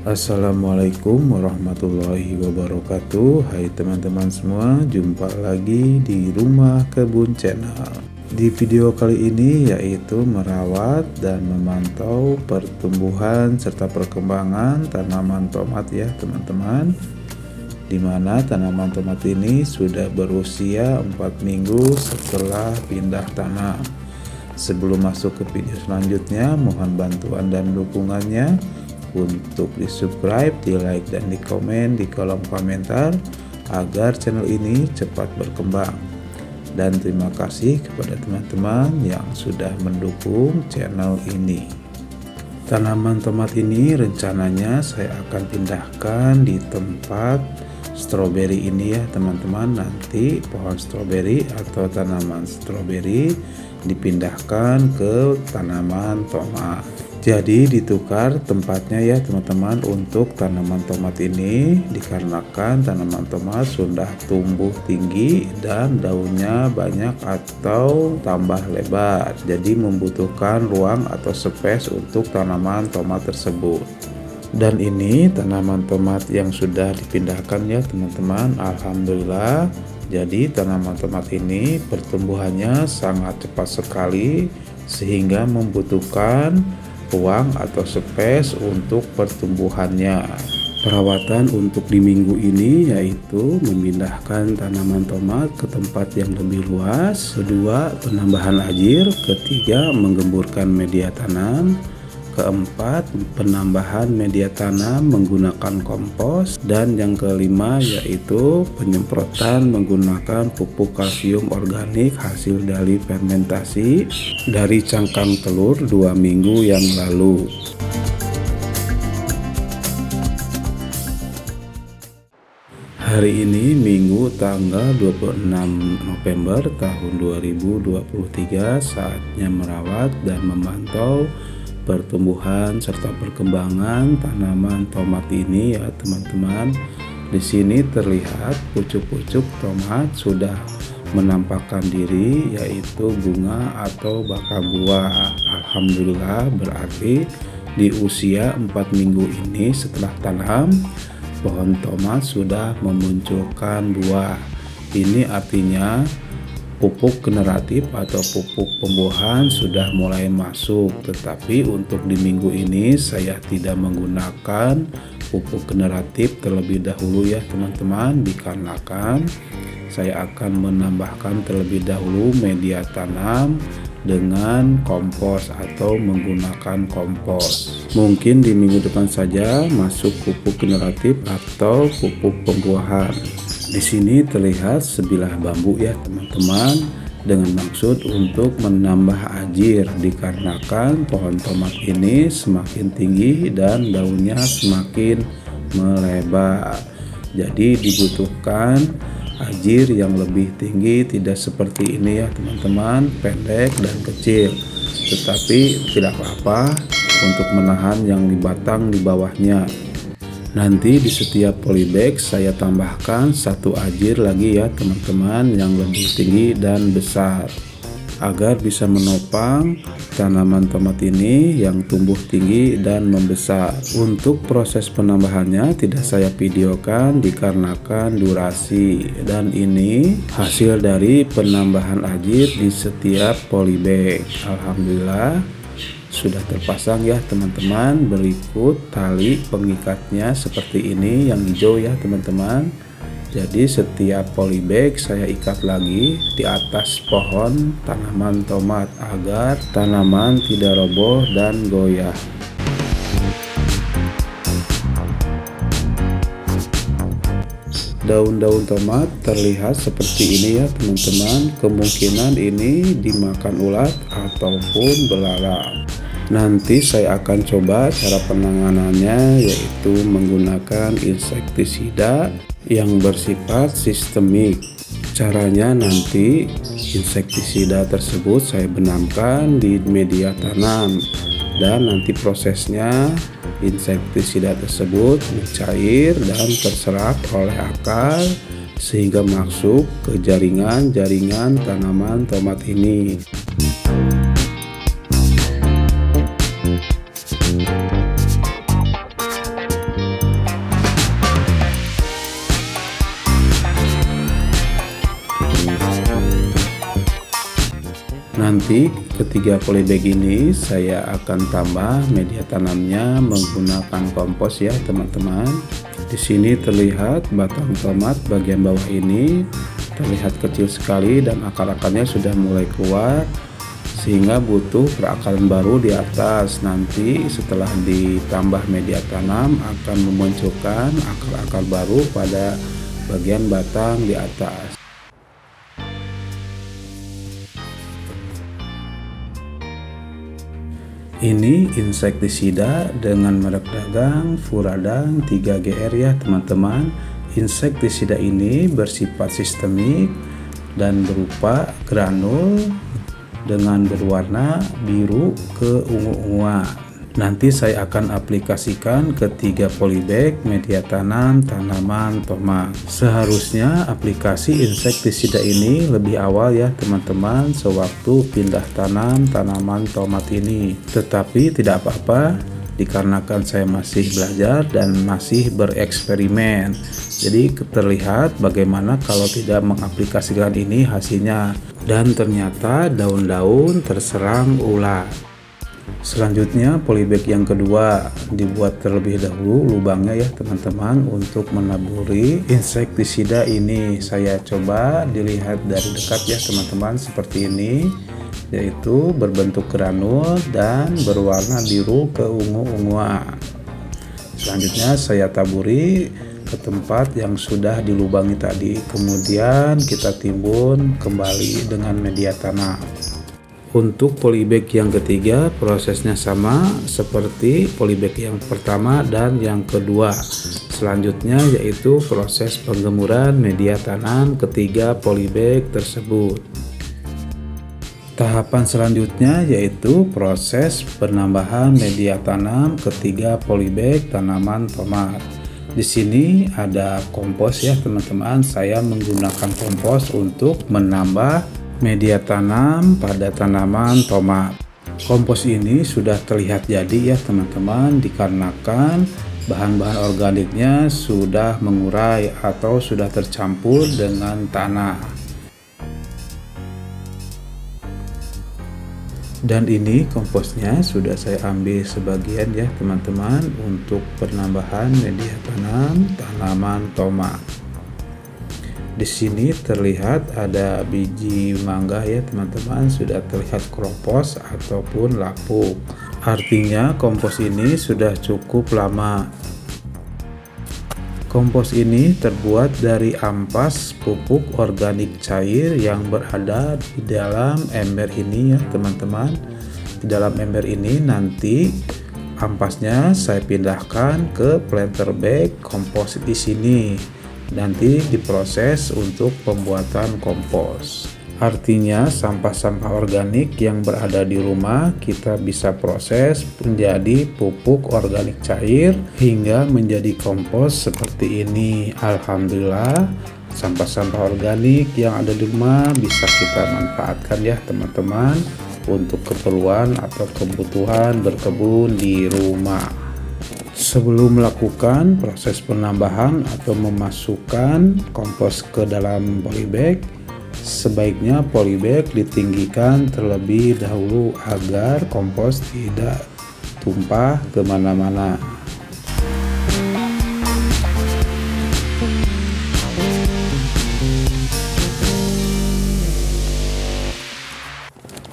Assalamualaikum warahmatullahi wabarakatuh. Hai teman-teman semua, jumpa lagi di Rumah Kebun Channel. Di video kali ini yaitu merawat dan memantau pertumbuhan serta perkembangan tanaman tomat ya teman-teman. Dimana tanaman tomat ini sudah berusia 4 minggu setelah pindah tanam. Sebelum masuk ke video selanjutnya, mohon bantuan dan dukungannya untuk di subscribe, di like, dan di komen di kolom komentar agar channel ini cepat berkembang. Dan terima kasih kepada teman-teman yang sudah mendukung channel ini. Tanaman tomat ini rencananya saya akan pindahkan di tempat stroberi ini ya teman-teman. Nanti pohon stroberi atau tanaman stroberi dipindahkan ke tanaman tomat. Jadi ditukar tempatnya ya teman-teman untuk tanaman tomat ini, dikarenakan tanaman tomat sudah tumbuh tinggi dan daunnya banyak atau tambah lebar. Jadi membutuhkan ruang atau space untuk tanaman tomat tersebut. Dan ini tanaman tomat yang sudah dipindahkan ya teman-teman. Alhamdulillah. Jadi tanaman tomat ini pertumbuhannya sangat cepat sekali sehingga membutuhkan ruang atau space untuk pertumbuhannya. Perawatan untuk di minggu ini yaitu memindahkan tanaman tomat ke tempat yang lebih luas, kedua penambahan ajir, ketiga menggemburkan media tanam, keempat penambahan media tanam menggunakan kompos, dan yang kelima yaitu penyemprotan menggunakan pupuk kalsium organik hasil dari fermentasi dari cangkang telur 2 minggu yang lalu. Hari ini Minggu tanggal 26 November tahun 2023, saatnya merawat dan memantau pertumbuhan serta perkembangan tanaman tomat ini ya teman-teman. Di sini terlihat pucuk-pucuk tomat sudah menampakkan diri yaitu bunga atau bakal buah. Alhamdulillah, berarti di usia 4 minggu ini setelah tanam, pohon tomat sudah memunculkan buah. Ini artinya pupuk generatif atau pupuk pembuahan sudah mulai masuk, tetapi untuk di minggu ini saya tidak menggunakan pupuk generatif terlebih dahulu ya teman-teman, dikarenakan saya akan menambahkan terlebih dahulu media tanam dengan kompos atau menggunakan kompos. Mungkin di minggu depan saja masuk pupuk generatif atau pupuk pembuahan. Di sini terlihat sebilah bambu ya teman-teman, dengan maksud untuk menambah ajir, dikarenakan pohon tomat ini semakin tinggi dan daunnya semakin melebar. Jadi dibutuhkan ajir yang lebih tinggi, tidak seperti ini ya teman-teman, pendek dan kecil. Tetapi tidak apa-apa untuk menahan yang di batang di bawahnya. Nanti di setiap polybag saya tambahkan satu ajir lagi ya teman-teman yang lebih tinggi dan besar, agar bisa menopang tanaman tomat ini yang tumbuh tinggi dan membesar. Untuk proses penambahannya tidak saya videokan dikarenakan durasi, dan ini hasil dari penambahan ajir di setiap polybag. Alhamdulillah sudah terpasang ya teman-teman. Berikut tali pengikatnya seperti ini yang hijau ya teman-teman. Jadi setiap polybag saya ikat lagi di atas pohon tanaman tomat agar tanaman tidak roboh dan goyah. Daun-daun tomat terlihat seperti ini ya teman-teman. Kemungkinan ini dimakan ulat ataupun belalang. Nanti saya akan coba cara penanganannya, yaitu menggunakan insektisida yang bersifat sistemik. Caranya nanti insektisida tersebut saya benamkan di media tanam, dan nanti prosesnya insektisida tersebut mencair dan terserap oleh akar sehingga masuk ke jaringan-jaringan tanaman tomat ini. Nanti ketiga polybag ini saya akan tambah media tanamnya menggunakan kompos ya teman-teman. Di sini terlihat batang tomat bagian bawah ini terlihat kecil sekali dan akar-akarnya sudah mulai keluar, sehingga butuh perakaran baru di atas. Nanti setelah ditambah media tanam akan memunculkan akar-akar baru pada bagian batang di atas. Ini insektisida dengan merek dagang Furadang 3GR ya teman-teman. Insektisida ini bersifat sistemik dan berupa granul dengan berwarna biru keungu-unguan. Nanti saya akan aplikasikan ke 3 polybag media tanam tanaman tomat. Seharusnya aplikasi insektisida ini lebih awal ya teman-teman, sewaktu pindah tanam tanaman tomat ini. Tetapi tidak apa-apa, dikarenakan saya masih belajar dan masih bereksperimen. Jadi terlihat bagaimana kalau tidak mengaplikasikan ini hasilnya. Dan ternyata daun-daun terserang ulat. Selanjutnya polybag yang kedua dibuat terlebih dahulu lubangnya ya teman-teman untuk menaburi insektisida ini. Saya coba dilihat dari dekat ya teman-teman, seperti ini, yaitu berbentuk granul dan berwarna biru keungu-unguan. Selanjutnya saya taburi ke tempat yang sudah dilubangi tadi, kemudian kita timbun kembali dengan media tanam. Untuk polybag yang ketiga prosesnya sama seperti polybag yang pertama dan yang kedua. Selanjutnya yaitu proses penggemuran media tanam ketiga polybag tersebut. Tahapan selanjutnya yaitu proses penambahan media tanam ketiga polybag tanaman tomat. Di sini ada kompos ya teman-teman. Saya menggunakan kompos untuk menambah media tanam pada tanaman tomat. Kompos ini sudah terlihat jadi ya teman-teman, dikarenakan bahan-bahan organiknya sudah mengurai atau sudah tercampur dengan tanah. Dan ini komposnya sudah saya ambil sebagian ya teman-teman untuk penambahan media tanam tanaman tomat. Di sini terlihat ada biji mangga ya teman-teman, sudah terlihat kropos ataupun lapuk. Artinya kompos ini sudah cukup lama. Kompos ini terbuat dari ampas pupuk organik cair yang berada di dalam ember ini ya teman-teman. Di dalam ember ini nanti ampasnya saya pindahkan ke planter bag kompos di sini. Nanti diproses untuk pembuatan kompos. Artinya sampah-sampah organik yang berada di rumah kita bisa proses menjadi pupuk organik cair hingga menjadi kompos seperti ini. Alhamdulillah, sampah-sampah organik yang ada di rumah bisa kita manfaatkan ya teman-teman untuk keperluan atau kebutuhan berkebun di rumah. Sebelum melakukan proses penambahan atau memasukkan kompos ke dalam polybag, sebaiknya polybag ditinggikan terlebih dahulu agar kompos tidak tumpah kemana-mana.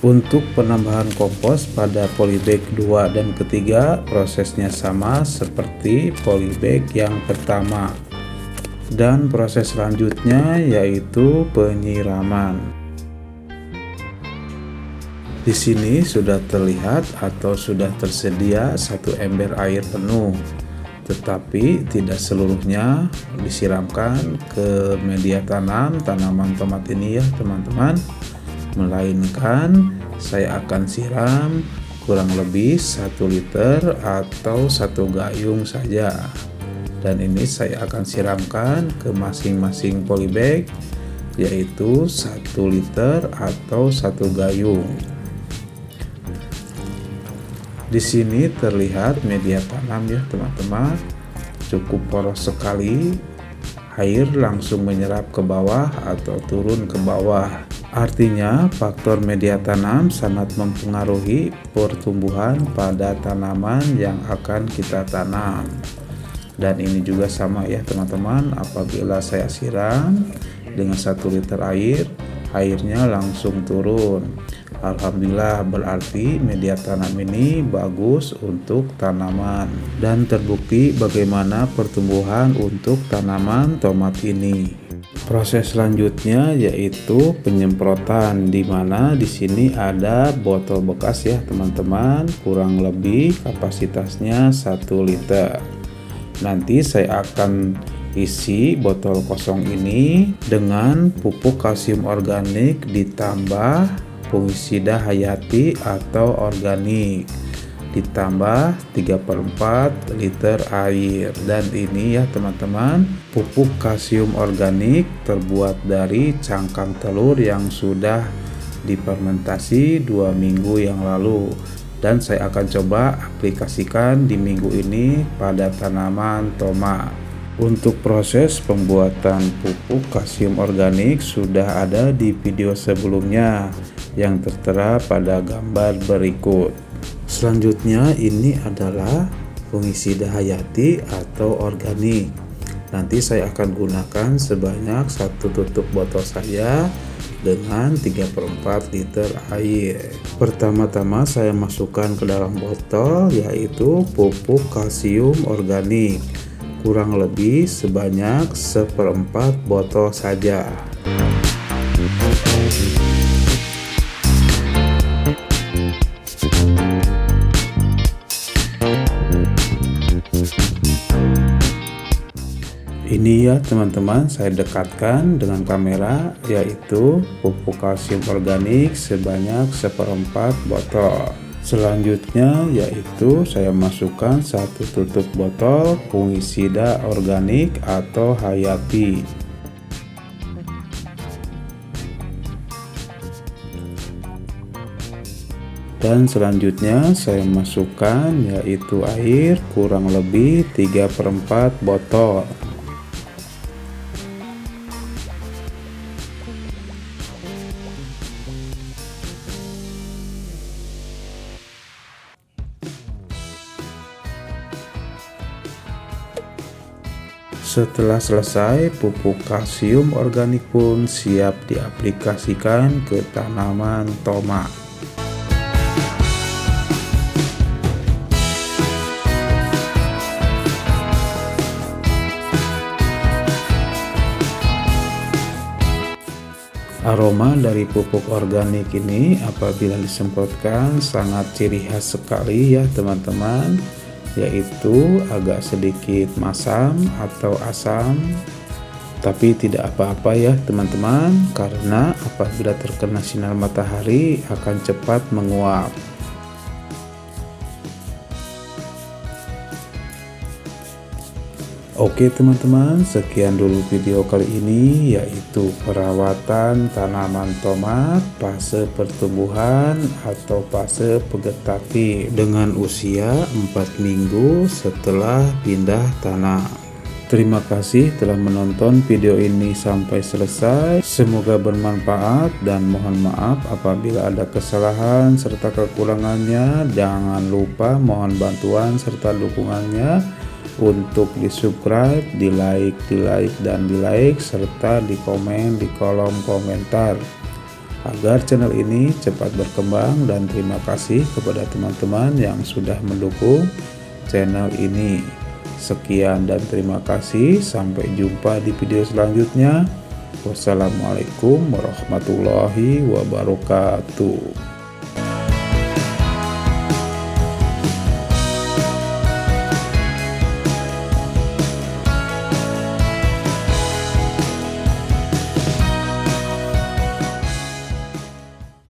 Untuk penambahan kompos pada polybag 2 dan ketiga prosesnya sama seperti polybag yang pertama. Dan proses selanjutnya yaitu penyiraman. Di sini sudah terlihat atau sudah tersedia satu ember air penuh, tetapi tidak seluruhnya disiramkan ke media tanam tanaman tomat ini ya teman-teman, melainkan saya akan siram kurang lebih 1 liter atau 1 gayung saja. Dan ini saya akan siramkan ke masing-masing polybag, yaitu 1 liter atau 1 gayung. Di sini terlihat media tanam ya teman-teman, cukup poros sekali. Air langsung menyerap ke bawah atau turun ke bawah. Artinya, faktor media tanam sangat mempengaruhi pertumbuhan pada tanaman yang akan kita tanam. Dan ini juga sama ya teman-teman, apabila saya siram dengan 1 liter air, airnya langsung turun. Alhamdulillah, berarti media tanam ini bagus untuk tanaman. Dan terbukti bagaimana pertumbuhan untuk tanaman tomat ini. Proses selanjutnya yaitu penyemprotan, di mana di sini ada botol bekas ya teman-teman, kurang lebih kapasitasnya 1 liter. Nanti saya akan isi botol kosong ini dengan pupuk kalsium organik ditambah fungisida hayati atau organik, ditambah 3/4 liter air. Dan ini ya teman-teman, pupuk kalsium organik terbuat dari cangkang telur yang sudah difermentasi 2 minggu yang lalu, dan saya akan coba aplikasikan di minggu ini pada tanaman tomat. Untuk proses pembuatan pupuk kalsium organik sudah ada di video sebelumnya yang tertera pada gambar berikut. Selanjutnya ini adalah fungisida hayati atau organik. Nanti saya akan gunakan sebanyak 1 tutup botol saya dengan 3/4 liter air. Pertama-tama saya masukkan ke dalam botol yaitu pupuk kalsium organik, kurang lebih sebanyak 1/4 botol saja. Ini ya teman-teman, saya dekatkan dengan kamera, yaitu pupuk kalsium organik sebanyak 1/4 botol. Selanjutnya yaitu saya masukkan 1 tutup botol fungisida organik atau hayati. Dan selanjutnya saya masukkan yaitu air kurang lebih 3/4 botol. Setelah selesai, pupuk kalsium organik pun siap diaplikasikan ke tanaman tomat. Aroma dari pupuk organik ini apabila disemprotkan sangat ciri khas sekali ya teman-teman, yaitu agak sedikit masam atau asam, tapi tidak apa-apa ya teman-teman, karena apabila terkena sinar matahari akan cepat menguap. Oke teman-teman, sekian dulu video kali ini, yaitu perawatan tanaman tomat fase pertumbuhan atau fase vegetatif dengan usia 4 minggu setelah pindah tanam. Terima kasih telah menonton video ini sampai selesai. Semoga bermanfaat dan mohon maaf apabila ada kesalahan serta kekurangannya. Jangan lupa mohon bantuan serta dukungannya untuk di subscribe, di like, serta di komen di kolom komentar agar channel ini cepat berkembang. Dan terima kasih kepada teman-teman yang sudah mendukung channel ini. Sekian dan terima kasih, sampai jumpa di video selanjutnya. Wassalamualaikum warahmatullahi wabarakatuh.